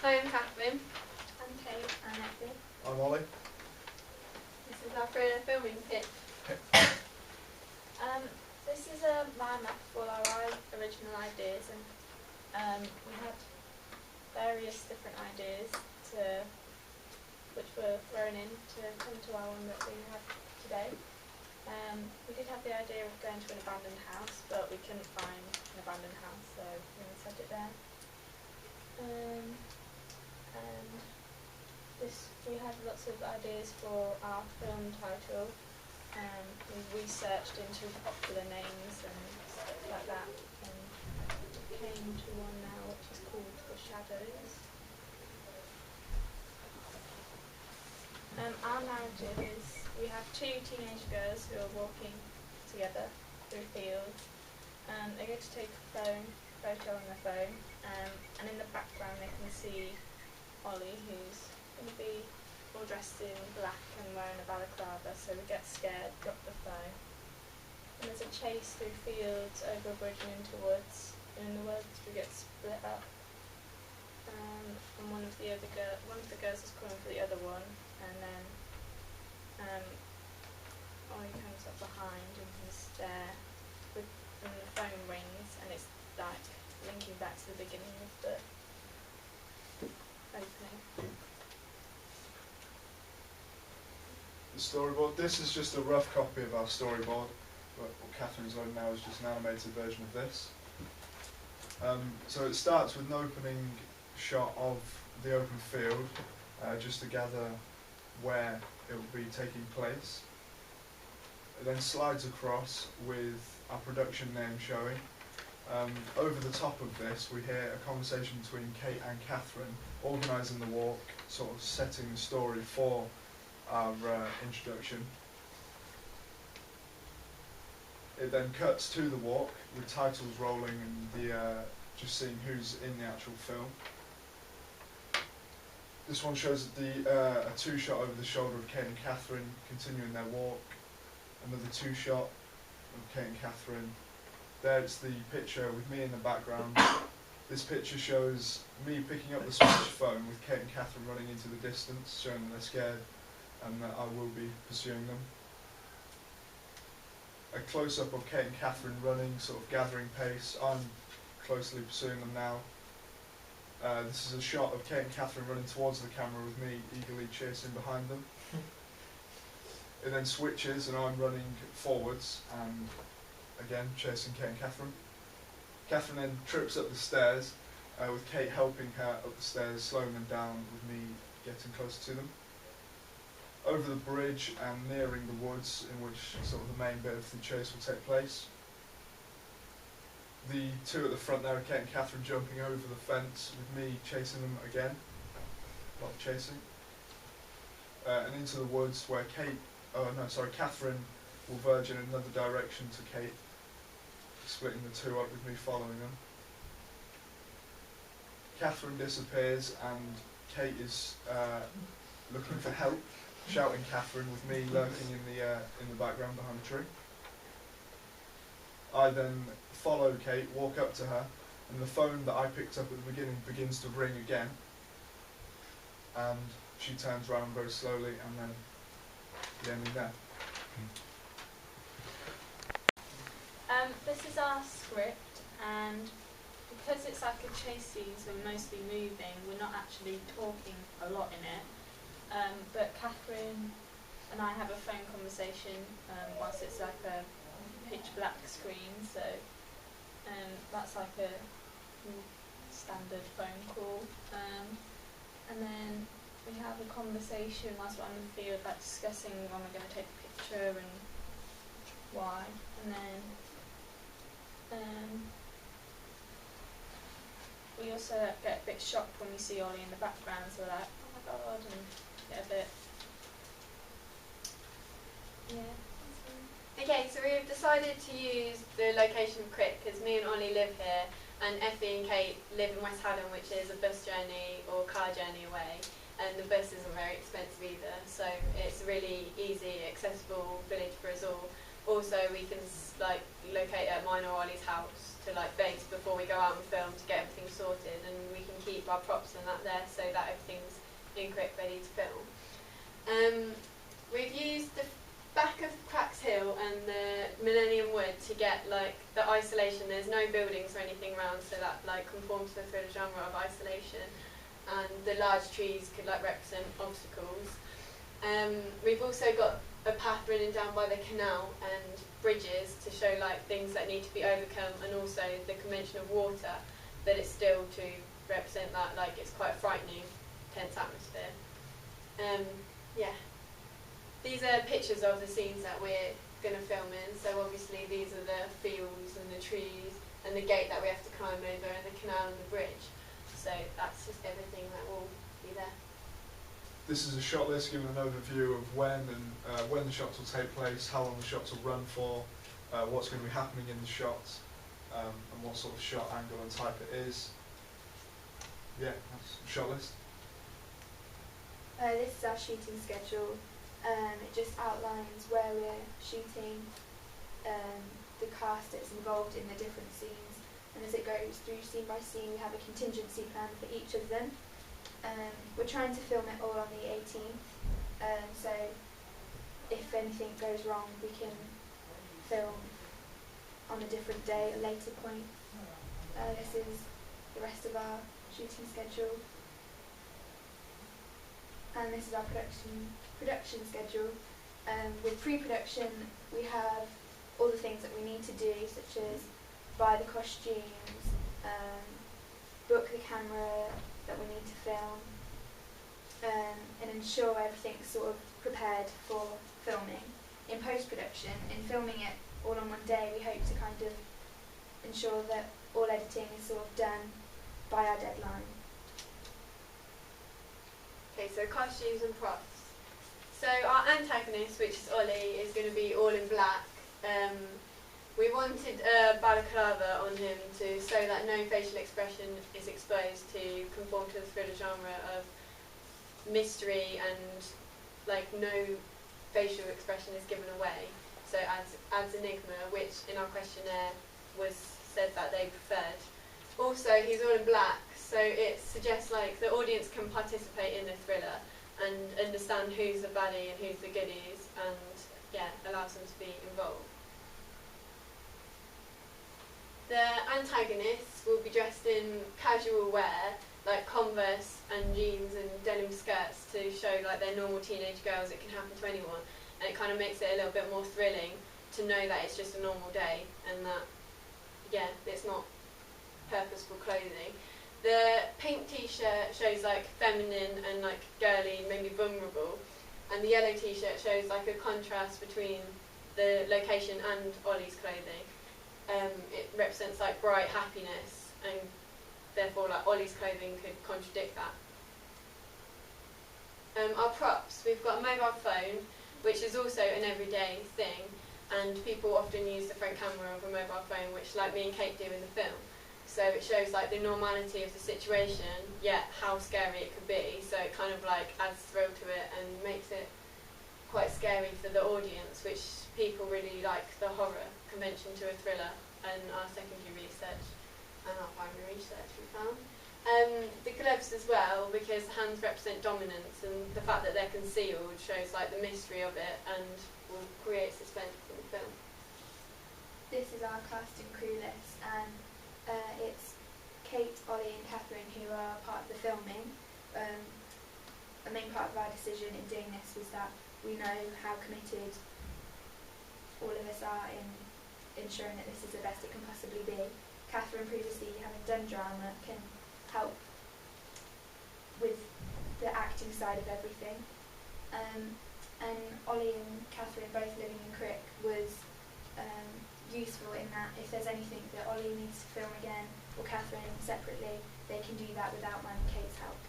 Hi, I'm Catherine. I'm Kate and Effie. I'm Ollie. This is our filming pitch. This is a roundup of all our original ideas, and we had various different ideas which were thrown in to come to our one that we have today. We did have the idea of going to an abandoned house, but we couldn't find an abandoned house, so we set it there. And we had lots of ideas for our film title. We researched into popular names and stuff like that, and came to one now which is called The Shadows. Our narrative is we have two teenage girls who are walking together through fields. They go to take a photo on their phone, and in the background they can see Ollie, who's going to be all dressed in black and wearing a balaclava, so we get scared, drop the phone. And there's a chase through fields, over a bridge and into woods. And in the woods we get split up. And one of the girls is calling for the other one, and then Ollie comes up behind and he's there and the phone rings, and it's like linking back to the beginning of the opening. The storyboard. This is just a rough copy of our storyboard, but what Catherine's loading now is just an animated version of this. So it starts with an opening shot of the open field, just to gather where it will be taking place. It then slides across with our production name showing. Over the top of this we hear a conversation between Kate and Catherine, organising the walk, sort of setting the story for our introduction. It then cuts to the walk with titles rolling and just seeing who's in the actual film. This one shows a two-shot over the shoulder of Kate and Catherine continuing their walk. Another two-shot of Kate and Catherine. There it's the picture with me in the background. This picture shows me picking up the Switch phone with Kate and Catherine running into the distance, showing that they're scared and that I will be pursuing them. A close-up of Kate and Catherine running, sort of gathering pace. I'm closely pursuing them now. This is a shot of Kate and Catherine running towards the camera with me eagerly chasing behind them. It then switches and I'm running forwards and again chasing Kate and Catherine. Catherine then trips up the stairs with Kate helping her up the stairs, slowing them down with me getting closer to them. Over the bridge and nearing the woods in which sort of the main bit of the chase will take place. The two at the front there are Kate and Catherine jumping over the fence with me chasing them again. A lot of chasing. And into the woods where Catherine will verge in another direction to Kate, splitting the two up with me following them. Catherine disappears and Kate is looking for help, shouting Catherine with me lurking in the background behind a tree. I then follow Kate, walk up to her, and the phone that I picked up at the beginning begins to ring again. And she turns around very slowly, and then the ending there. This is our script, and because it's like a chase scene, so we're mostly moving, we're not actually talking a lot in it. But Catherine and I have a phone conversation whilst it's like a pitch black screen, so that's like a standard phone call. And then we have a conversation whilst we're on the field, like discussing when we're going to take a picture and why. And then we also get a bit shocked when we see Ollie in the background, so we're like, oh my god, and get a bit, yeah. Okay, so we've decided to use the location of Crick because me and Ollie live here, and Effie and Kate live in West Haddon, which is a bus journey or car journey away, and the bus isn't very expensive either, so it's a really easy, accessible village for us all. Also, we can locate at mine or Ollie's house to base before we go out and film to get everything sorted, and we can keep keep our props and that there so that everything's in Crick ready to film. We've used the back of Cracks Hill and the Millennium Wood to get like the isolation. There's no buildings or anything around, so that like conforms to the thriller genre of isolation, and the large trees could like represent obstacles. We've also got a path running down by the canal and bridges to show like things that need to be overcome, and also the convention of water, that it's still to represent that like it's quite a frightening, tense atmosphere. Yeah. These are pictures of the scenes that we're going to film in. So obviously these are the fields and the trees and the gate that we have to climb over and the canal and the bridge. So that's just everything that will be there. This is a shot list giving an overview of when the shots will take place, how long the shots will run for, what's going to be happening in the shots, and what sort of shot angle and type it is. Yeah, that's the shot list. This is our shooting schedule. It just outlines where we're shooting, the cast that's involved in the different scenes, and as it goes through scene by scene we have a contingency plan for each of them. We're trying to film it all on the 18th, so if anything goes wrong we can film on a different day, a later point. This is the rest of our shooting schedule. And this is our production schedule. With pre-production we have all the things that we need to do, such as buy the costumes, book the camera that we need to film, and ensure everything's sort of prepared for filming. In post-production, in filming it all on one day, we hope to kind of ensure that all editing is sort of done by our deadline. Okay, so costumes and props. So our antagonist, which is Ollie, is going to be all in black. We wanted a balaclava on him to so that no facial expression is exposed, to conform to the thriller genre of mystery, and like no facial expression is given away. So adds enigma, which in our questionnaire was said that they preferred. Also, he's all in black, so it suggests like the audience can participate in the thriller and understand who's the baddie and who's the goodies, and yeah, allows them to be involved. The antagonists will be dressed in casual wear, like Converse and jeans and denim skirts, to show like they're normal teenage girls. It can happen to anyone, and it kind of makes it a little bit more thrilling to know that it's just a normal day, and that, yeah, it's not purposeful clothing. The pink t-shirt shows like feminine and like girly, maybe vulnerable, and the yellow t-shirt shows like a contrast between the location and Ollie's clothing. It represents like bright happiness, and therefore like Ollie's clothing could contradict that. Our props, we've got a mobile phone, which is also an everyday thing, and people often use the front camera of a mobile phone, which like me and Kate do in the film. So it shows like the normality of the situation, yet how scary it could be. So it kind of like adds thrill to it and makes it quite scary for the audience, which people really like the horror convention to a thriller, and our secondary research and our primary research we found. The gloves as well, because hands represent dominance, and the fact that they're concealed shows like the mystery of it and will create suspense in the film. This is our cast and crew list, and it's Kate, Ollie and Catherine who are part of the filming. A main part of our decision in doing this was that we know how committed all of us are in ensuring that this is the best it can possibly be. Catherine, previously having done drama, can help with the acting side of everything. And Ollie and Catherine both living in Crick was useful in that if there's anything that Ollie needs to film again, or Catherine separately, they can do that without mine and Kate's help.